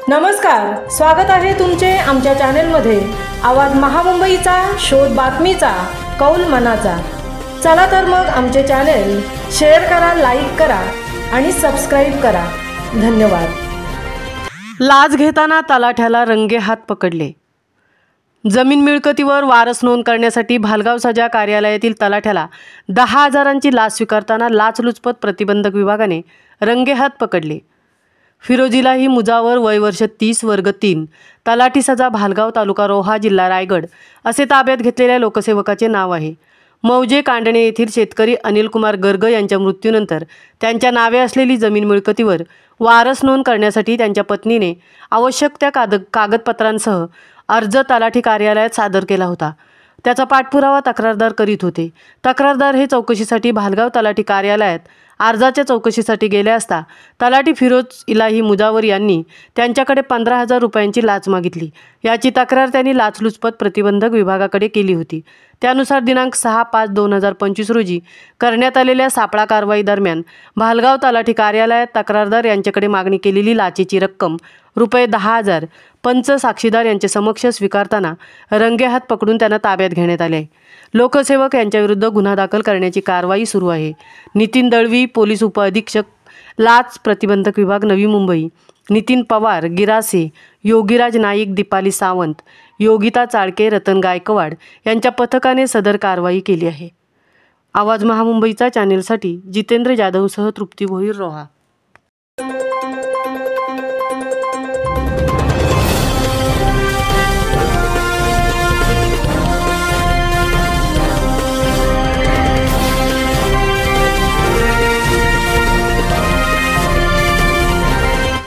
नमस्कार, स्वागत आहे तुमचे आमच्या चॅनेलमध्ये। आवाज महामुंबईचा, शोध बातमीचा, कौल मनाचा। चला तर मग आमचे चॅनेल शेअर करा, लाईक करा आणि सबस्क्राइब करा। धन्यवाद। लाच घेताना तलाठ्याला रंगेहात पकडले। जमीन मिळकतीवर वारस नोंद करण्यासाठी भालगाव सजा कार्यालयातील तलाठ्याला 10,000ची लाच स्वीकारताना लाचलुचपत प्रतिबंधक विभागाने रंगेहात पकडले। फिरोजीलाही मुजावर, वय वर्ष 30, वर्ग 3, तलाठी सजा, भालगाव, तालुका रोहा, जिल्हा रायगड असे ताब्यात घेतलेल्या लोकसेवकाचे नाव आहे। मौजे कांडणे येथील शेतकरी अनिल कुमार गर्ग यांच्या मृत्यूनंतर त्यांच्या नावे असलेली जमीन मिळकतीवर वारस नोंद करण्यासाठी त्यांच्या पत्नीने आवश्यक त्या कागदपत्रांसह अर्ज तलाठी कार्यालयात सादर केला होता। त्याचा पाठपुरावा तक्रारदार करीत होते। तक्रारदार हे चौकशीसाठी भालगाव तलाठी कार्यालयात अर्जाच्या चौकशीसाठी गेले असता तलाठी फिरोज इलाही मुजावर यांनी त्यांच्याकडे 15,000 रुपयांची लाच मागितली। याची तक्रार त्यांनी लाचलुचपत प्रतिबंधक विभागाकडे केली होती। त्यानुसार दिनांक 6/5/2025 रोजी करण्यात आलेल्या सापळा कारवाई दरम्यान भालगाव तलाठी कार्यालयात तक्रारदार यांच्याकडे मागणी केलेली लाचेची रक्कम रुपये 10,000 पंच साक्षीदार यांचे समक्ष स्वीकारताना रंगेहात पकडून त्यांना ताब्यात घेण्यात आले। लोकसेवक यांच्याविरुद्ध गुन्हा दाखल करण्याची कारवाई सुरू आहे। नितीन दळवी, पोलीस उपअधीक्षक लाच प्रतिबंधक विभाग, नवी मुंबई, नितीन पवार, गिरासे, योगीराज नाईक, दीपाली सावंत, योगिता चाळके, रतन गायकवाड यांच्या पथकाने सदर कारवाई केली आहे। आवाज महामुंबईचा चॅनेलसाठी जितेंद्र जाधवसह तृप्ती भोईर, रोहा।